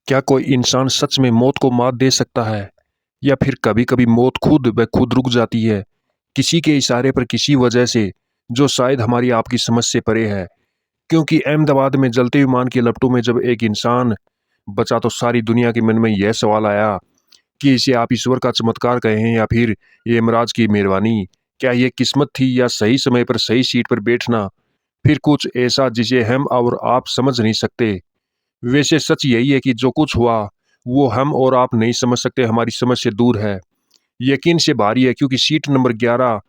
क्या कोई इंसान सच में मौत को मात दे सकता है? या फिर कभी-कभी मौत खुद ब खुद रुक जाती है, किसी के इशारे पर किसी वजह से, जो शायद हमारी आपकी समझ से परे है? क्योंकि अहमदाबाद में जलते विमान के लपटों में जब एक इंसान बचा तो सारी दुनिया के मन में यह सवाल आया कि इसे आप ईश्वर का चमत्कार कहें या फिर ये यमराज की मेहरबानी? क्या ये किस्मत थी या सही समय पर सही सीट पर बैठना? फिर कुछ ऐसा जिसे हम और आप समझ नहीं सकते। वैसे सच यही है कि जो कुछ हुआ, वो हम और आप नहीं समझ सकते, हमारी समझ से दूर है। यकीन से भारी है क्योंकि सीट नंबर 11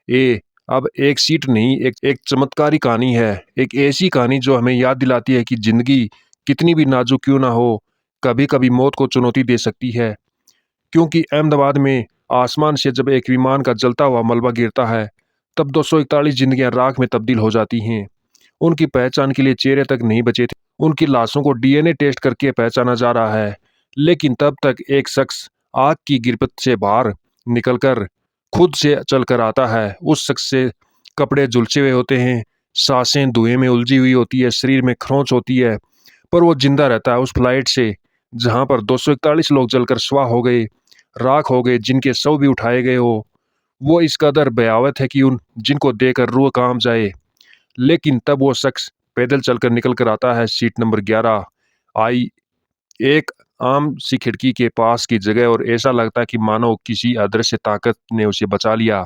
ए अब एक सीट नहीं, एक एक चमत्कारी कहानी है। एक ऐसी कहानी जो हमें याद दिलाती है कि ज़िंदगी कितनी भी नाज़ुक क्यों ना हो, कभी-कभी मौत को चुनौती दे सकती है। क्योंकि अहमदाबाद में आसमान से जब एक विमान का जलता हुआ मलबा गिरता है, तब 241 ज़िंदगियाँ राख में तब्दील हो जाती हैं। उनकी पहचान के लिए चेहरे तक नहीं बचे थे। उनकी लाशों को डीएनए टेस्ट करके पहचाना जा रहा है। लेकिन तब तक एक शख्स आग की गिरफ्त से बाहर निकलकर खुद से चलकर आता है। उस शख्स से कपड़े झुलसे हुए होते हैं, सांसें धुएं में उलझी हुई होती है, शरीर में खरोंच होती है, पर वो जिंदा रहता है उस फ्लाइट से जहां पर 241 लोग जलकर स्वाह हो गए, राख हो गए, जिनके शव भी उठाए गए हो। वो इस कदर भयावह है कि उन जिनको देखकर रूह कांप जाए। लेकिन तब वो शख्स पैदल चलकर निकल कर आता है सीट नंबर 11 आई, एक आम सी खिड़की के पास की जगह, और ऐसा लगता है कि मानो किसी अदृश्य ताकत ने उसे बचा लिया।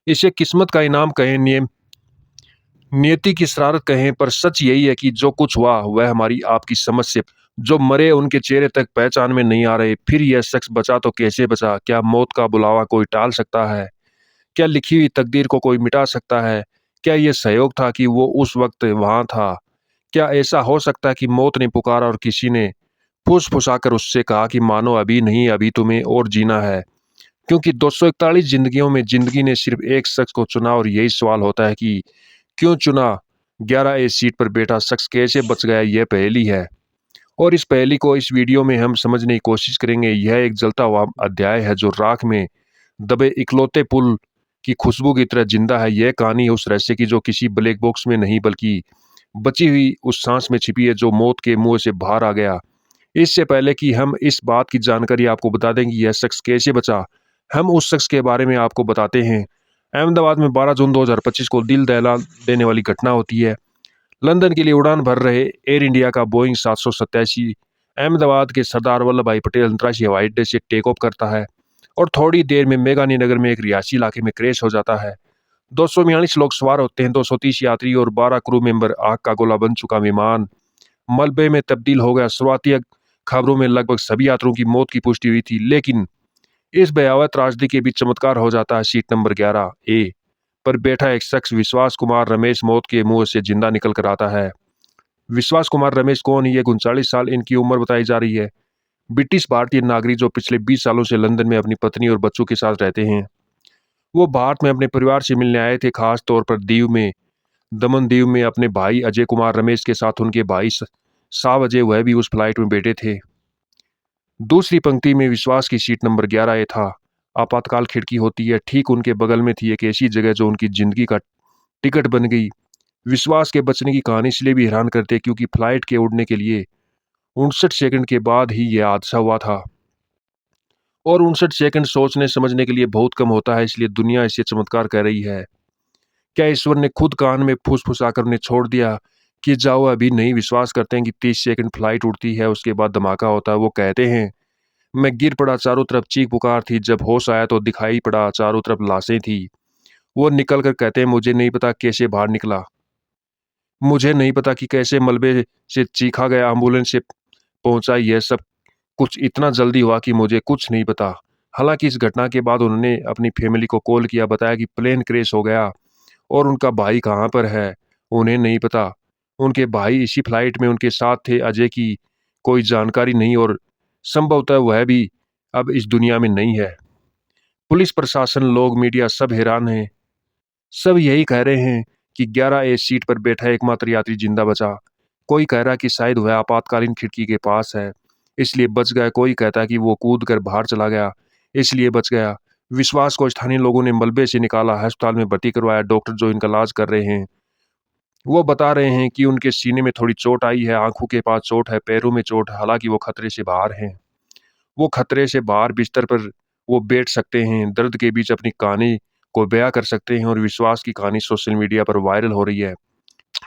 इसे किस्मत का इनाम कहें, नियति की शरारत कहें, पर सच यही है कि जो कुछ हुआ वह हमारी आपकी समझ से, जो मरे उनके चेहरे तक पहचान में नहीं आ रहे। फिर यह शख्स बचा तो कैसे बचा? क्या मौत का बुलावा कोई टाल सकता है? क्या लिखी हुई तकदीर को कोई मिटा सकता है? क्या यह सहयोग था कि वो उस वक्त वहां था? क्या ऐसा हो सकता है कि मौत ने पुकारा और किसी ने फुसफुसाकर उससे कहा कि मानो अभी नहीं, अभी तुम्हें और जीना है? क्योंकि 241 जिंदगियों में जिंदगी ने सिर्फ एक शख्स को चुना, और यही सवाल होता है कि क्यों चुना? 11 ए सीट पर बैठा शख्स कैसे बच गया? यह पहेली है, और इस पहेली को इस वीडियो में हम समझने की कोशिश करेंगे। यह एक जलता हुआ अध्याय है जो राख में दबे इकलौते पुल की खुशबू की तरह जिंदा है। यह कहानी है उस रहस्य की जो किसी ब्लैक बॉक्स में नहीं, बल्कि बची हुई उस सांस में छिपी है जो मौत के मुंह से बाहर आ गया। इससे पहले कि हम इस बात की जानकारी आपको बता दें कि यह शख्स कैसे बचा, हम उस शख्स के बारे में आपको बताते हैं। अहमदाबाद में 12 जून 2025 को दिल दहला देने वाली घटना होती है। लंदन के लिए उड़ान भर रहे एयर इंडिया का बोइंग 787 अहमदाबाद के सरदार वल्लभ भाई पटेल अंतर्राष्ट्रीय हवाई अड्डे से टेक ऑफ करता है और थोड़ी देर में मेघानी नगर में एक रिहायशी इलाके में क्रैश हो जाता है। 242 लोग सवार होते हैं, 230 यात्री और 12 क्रू मेंबर। आग का गोला बन चुका विमान मलबे में तब्दील हो गया। शुरुआती खबरों में लगभग सभी यात्रियों की मौत की पुष्टि हुई थी, लेकिन इस भयावह त्रासदी के बीच चमत्कार हो जाता है। सीट नंबर 11 ए पर बैठा एक शख्स, विश्वास कुमार रमेश, मौत के मुंह से जिंदा निकल कर आता है। विश्वास कुमार रमेश कौन है? ये 39 साल इनकी उम्र बताई जा रही है। ब्रिटिश भारतीय नागरिक जो पिछले 20 सालों से लंदन में अपनी पत्नी और बच्चों के साथ रहते हैं। वो भारत में अपने परिवार से मिलने आए थे, खास तौर पर दीव में, दमन दीव में अपने भाई अजय कुमार रमेश के साथ। उनके भाई साव अजय, वह भी उस फ्लाइट में बैठे थे। दूसरी पंक्ति में विश्वास की सीट नंबर 11 ए था। आपातकाल खिड़की होती है, ठीक उनके बगल में थी एक ऐसी जगह जो उनकी जिंदगी का टिकट बन गई। विश्वास के बचने की कहानी इसलिए भी हैरान करते क्योंकि फ्लाइट के उड़ने के लिए 59 सेकंड के बाद ही यह हादसा हुआ था, और 59 सेकंड सोचने समझने के लिए बहुत कम होता है, इसलिए दुनिया इसे चमत्कार कह रही है। क्या ईश्वर ने खुद कान में फुसफुसाकर उन्हें छोड़ दिया कि जाओ अभी नहीं? विश्वास करते हैं कि 30 सेकंड फ्लाइट उड़ती है, उसके बाद धमाका होता है। वो कहते हैं, मैं गिर पड़ा, चारों तरफ चीख पुकार थी, जब होश आया तो दिखाई पड़ा चारों तरफ लाशें थी। वो निकल कर कहते हैं, मुझे नहीं पता कैसे बाहर निकला, मुझे नहीं पता कि कैसे मलबे से चीखा गया, एम्बुलेंस से पहुंचा, यह सब कुछ इतना जल्दी हुआ कि मुझे कुछ नहीं पता। हालांकि इस घटना के बाद उन्होंने अपनी फैमिली को कॉल किया, बताया कि प्लेन क्रैश हो गया और उनका भाई कहाँ पर है उन्हें नहीं पता। उनके भाई इसी फ्लाइट में उनके साथ थे। अजय की कोई जानकारी नहीं, और संभवतः वह भी अब इस दुनिया में नहीं है। पुलिस प्रशासन, लोग, मीडिया सब हैरान हैं। सब यही कह रहे हैं कि 11 ए सीट पर बैठा एकमात्र यात्री जिंदा बचा। कोई कह रहा है कि शायद वह आपातकालीन खिड़की के पास है इसलिए बच गया। कोई कहता है कि वो कूद कर बाहर चला गया इसलिए बच गया। विश्वास को स्थानीय लोगों ने मलबे से निकाला, अस्पताल में भर्ती करवाया। डॉक्टर जो इनका इलाज कर रहे हैं वो बता रहे हैं कि उनके सीने में थोड़ी चोट आई है, आँखों के पास चोट है, पैरों में चोट है, हालाँकि वो खतरे से बाहर हैं। वो खतरे से बाहर बिस्तर पर वो बैठ सकते हैं, दर्द के बीच अपनी कहानी को बयाँ कर सकते हैं और विश्वास की कहानी सोशल मीडिया पर वायरल हो रही है।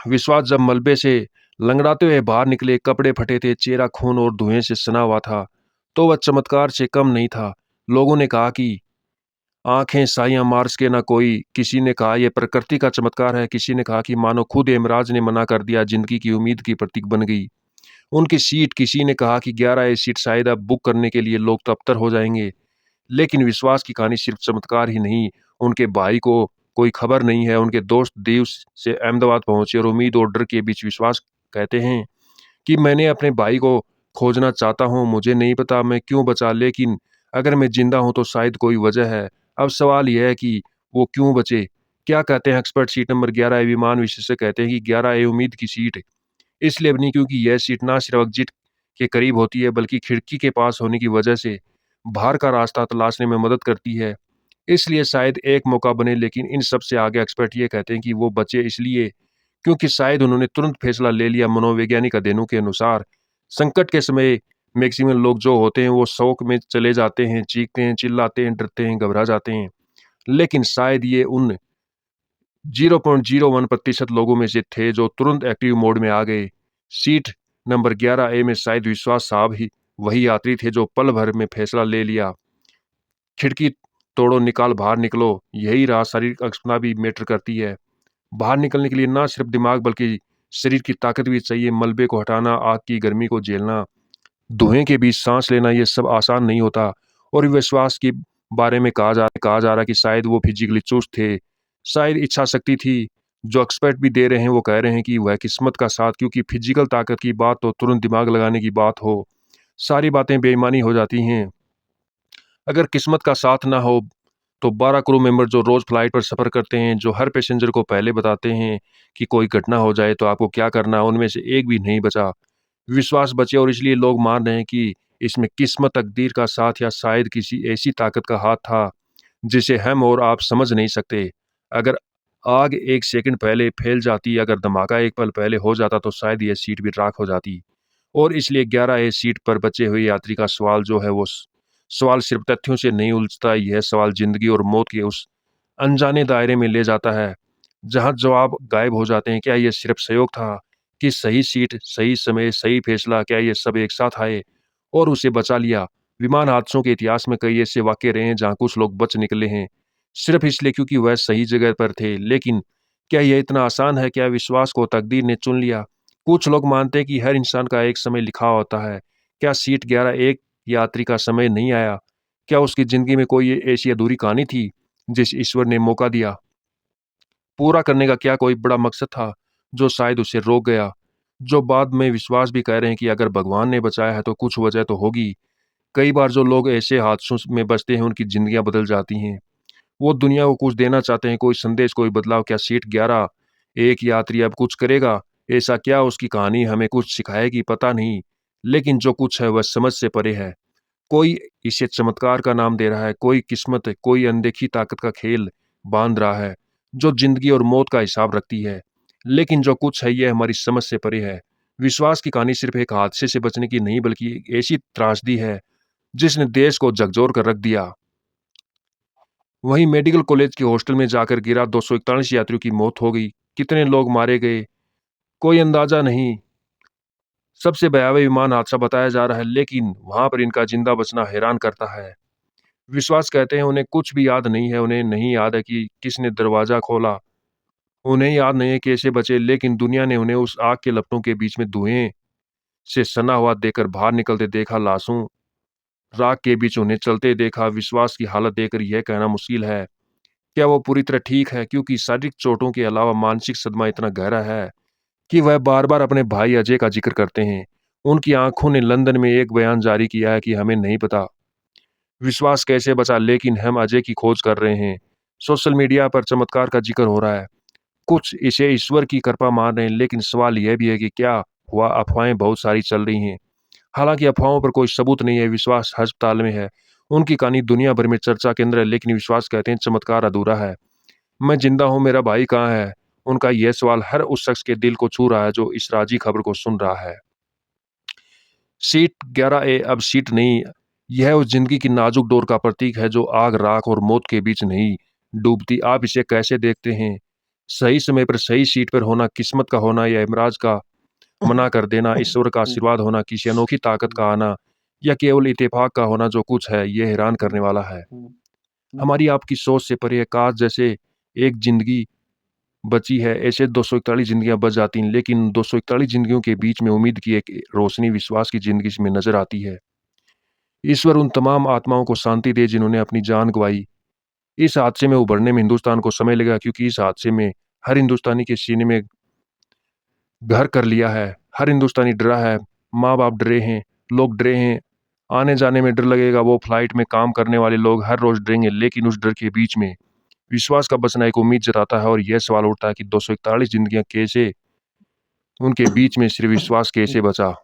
विश्वास जब मलबे से लंगड़ाते हुए बाहर निकले, कपड़े फटे थे, चेहरा खून और धुएँ से सना हुआ था, तो वह चमत्कार से कम नहीं था। लोगों ने कहा कि आँखें साइयाँ मार्स के ना कोई, किसी ने कहा ये प्रकृति का चमत्कार है, किसी ने कहा कि मानो खुद यमराज ने मना कर दिया, ज़िंदगी की उम्मीद की प्रतीक बन गई। उनकी सीट, किसी ने कहा कि 11 ए सीट शायद अब बुक करने के लिए लोग तत्पर हो जाएँगे। लेकिन विश्वास की कहानी सिर्फ चमत्कार ही नहीं, उनके भाई को कोई खबर नहीं है, उनके दोस्त दीव से अहमदाबाद पहुँचे और उम्मीद और डर के बीच विश्वास कहते हैं कि मैंने अपने भाई को खोजना चाहता हूँ, मुझे नहीं पता मैं क्यों बचा, लेकिन अगर मैं ज़िंदा हूँ तो शायद कोई वजह है। अब सवाल यह है कि वो क्यों बचे? क्या कहते हैं एक्सपर्ट? सीट नंबर 11 ए विमान विशेषज्ञ कहते हैं कि 11 ए उम्मीद की सीट इसलिए बनी क्योंकि यह सीट ना सिर्फ एग्जिट के करीब होती है, बल्कि खिड़की के पास होने की वजह से बाहर का रास्ता तलाशने में मदद करती है। इसलिए शायद एक मौका बने, लेकिन इन सबसे आगे एक्सपर्ट ये कहते हैं कि वो बचे इसलिए क्योंकि शायद उन्होंने तुरंत फैसला ले लिया। मनोवैज्ञानिक अध्ययनों के अनुसार संकट के समय मैक्सिमम लोग जो होते हैं वो शौक में चले जाते हैं, चीखते हैं, चिल्लाते हैं, डरते हैं, घबरा जाते हैं। लेकिन शायद ये उन 0.01% लोगों में से थे जो तुरंत एक्टिव मोड में आ गए। सीट नंबर 11 ए में शायद विश्वास साहब ही वही यात्री थे जो पल भर में फैसला ले लिया, खिड़की तोड़ो, निकाल, बाहर निकलो। यही राह शारीरिक क्षमता भी मैटर करती है। बाहर निकलने के लिए ना सिर्फ दिमाग बल्कि शरीर की ताकत भी चाहिए। मलबे को हटाना, आग की गर्मी को झेलना, धुएं के बीच सांस लेना, ये सब आसान नहीं होता। और विश्वास के बारे में कहा जा रहा है कि शायद वो फिजिकली चुस्त थे, शायद इच्छा शक्ति थी। जो एक्सपर्ट भी दे रहे हैं वो कह रहे हैं कि वह किस्मत का साथ, क्योंकि फिजिकल ताकत की बात तो तुरंत दिमाग लगाने की बात हो, सारी बातें बेईमानी हो जाती हैं। अगर किस्मत का साथ ना हो तो 12 क्रू मेंबर जो रोज फ्लाइट पर सफर करते हैं, जो हर पैसेंजर को पहले बताते हैं कि कोई घटना हो जाए तो आपको क्या करना है, उनमें से एक भी नहीं बचा। विश्वास बचे और इसलिए लोग मान रहे हैं कि इसमें किस्मत, तकदीर का साथ या शायद किसी ऐसी ताकत का हाथ था जिसे हम और आप समझ नहीं सकते। अगर आग एक सेकंड पहले फैल जाती, अगर धमाका एक पल पहले हो जाता तो शायद यह सीट भी राख हो जाती। और इसलिए 11 ए सीट पर बचे हुए यात्री का सवाल जो है वो सवाल सिर्फ तथ्यों से नहीं उलझता, यह सवाल जिंदगी और मौत के उस अनजाने दायरे में ले जाता है जहां जवाब गायब हो जाते हैं। क्या यह सिर्फ संयोग था कि सही सीट, सही समय, सही फैसला, क्या ये सब एक साथ आए और उसे बचा लिया? विमान हादसों के इतिहास में कई ऐसे वाक़ये रहे हैं जहाँ कुछ लोग बच निकले हैं, सिर्फ इसलिए क्योंकि वह सही जगह पर थे। लेकिन क्या यह इतना आसान है? क्या विश्वास को तकदीर ने चुन लिया? कुछ लोग मानते हैं कि हर इंसान का एक समय लिखा होता है। क्या सीट 11 एक यात्री का समय नहीं आया? क्या उसकी ज़िंदगी में कोई ऐसी अधूरी कहानी थी, जिसे ईश्वर ने मौका दिया? पूरा करने का क्या कोई बड़ा मकसद था, जो शायद उसे रोक गया? जो बाद में विश्वास भी कह रहे हैं कि अगर भगवान ने बचाया है तो कुछ वजह तो होगी। कई बार जो लोग ऐसे हादसों में बचते हैं उनकी ज़िंदगियाँ बदल जाती हैं। वो दुनिया को कुछ देना चाहते हैं, कोई संदेश, कोई बदलाव। क्या सीट 11 एक यात्री अब कुछ करेगा? ऐसा क्या उसकी कहानी हमें कुछ सिखाएगी? पता नहीं। लेकिन जो कुछ है वह समझ से परे है। कोई इसे चमत्कार का नाम दे रहा है, कोई किस्मत, कोई अनदेखी ताकत का खेल बांध रहा है, जो ज़िंदगी और मौत का हिसाब रखती है। लेकिन जो कुछ है यह हमारी समझ से परे है। विश्वास की कहानी सिर्फ एक हादसे से बचने की नहीं, बल्कि एक ऐसी त्रासदी है जिसने देश को झकझोर कर रख दिया। वहीं मेडिकल कॉलेज के हॉस्टल में जाकर गिरा, 241 यात्रियों की मौत हो गई। कितने लोग मारे गए, कोई अंदाजा नहीं। सबसे भयावह विमान हादसा बताया जा रहा है, लेकिन वहां पर इनका जिंदा बचना हैरान करता है। विश्वास कहते हैं उन्हें कुछ भी याद नहीं है, उन्हें नहीं याद है कि किसने दरवाजा खोला, उन्हें याद नहीं है कैसे बचे, लेकिन दुनिया ने उन्हें उस आग के लपटों के बीच में धुएं से सना हुआ देकर बाहर निकलते देखा, लाशों राख के बीच उन्हें चलते देखा। विश्वास की हालत देखकर यह कहना मुश्किल है क्या वो पूरी तरह ठीक है, क्योंकि शारीरिक चोटों के अलावा मानसिक सदमा इतना गहरा है कि वह बार बार अपने भाई अजय का जिक्र करते हैं। उनकी आंखों ने लंदन में एक बयान जारी किया है कि हमें नहीं पता विश्वास कैसे बचा, लेकिन हम अजय की खोज कर रहे हैं। सोशल मीडिया पर चमत्कार का जिक्र हो रहा है, कुछ इसे ईश्वर की कृपा मान रहे हैं, लेकिन सवाल यह भी है कि क्या हुआ? अफवाहें बहुत सारी चल रही हैं, हालांकि अफवाहों पर कोई सबूत नहीं है। विश्वास अस्पताल में है, उनकी कहानी दुनिया भर में चर्चा केंद्र है, लेकिन विश्वास कहते हैं चमत्कार अधूरा है। मैं जिंदा हूँ, मेरा भाई कहाँ है? उनका यह सवाल हर उस शख्स के दिल को छू रहा है जो इस राजी खबर को सुन रहा है। सीट 11A अब सीट नहीं, यह उस जिंदगी की नाजुक डोर का प्रतीक है जो आग, राख और मौत के बीच नहीं डूबती। आप इसे कैसे देखते हैं? सही समय पर सही सीट पर होना किस्मत का होना या इमराज का मना कर देना, ईश्वर का आशीर्वाद होना, किसी अनोखी ताकत का आना या केवल इत्तेफाक का होना, जो कुछ है यह हैरान करने वाला है। हमारी आपकी सोच से परे है। काश जैसे एक जिंदगी बची है ऐसे 241 जिंदगियां बच जाती हैं, लेकिन 241 जिंदगियों के बीच में उम्मीद की एक रोशनी विश्वास की जिंदगी में नजर आती है। ईश्वर उन तमाम आत्माओं को शांति दे जिन्होंने अपनी जान गंवाई। इस हादसे में उभरने में हिंदुस्तान को समय लगा, क्योंकि इस हादसे में हर हिंदुस्तानी के सीने में घर कर लिया है। हर हिंदुस्तानी डरा है, माँ बाप डरे हैं, लोग डरे हैं, आने जाने में डर लगेगा, वो फ्लाइट में काम करने वाले लोग हर रोज डरेंगे। लेकिन उस डर के बीच में विश्वास का बचना एक उम्मीद जताता है, और यह सवाल उठता है कि 241 जिंदगियां कैसे, उनके बीच में सिर्फ विश्वास कैसे बचा।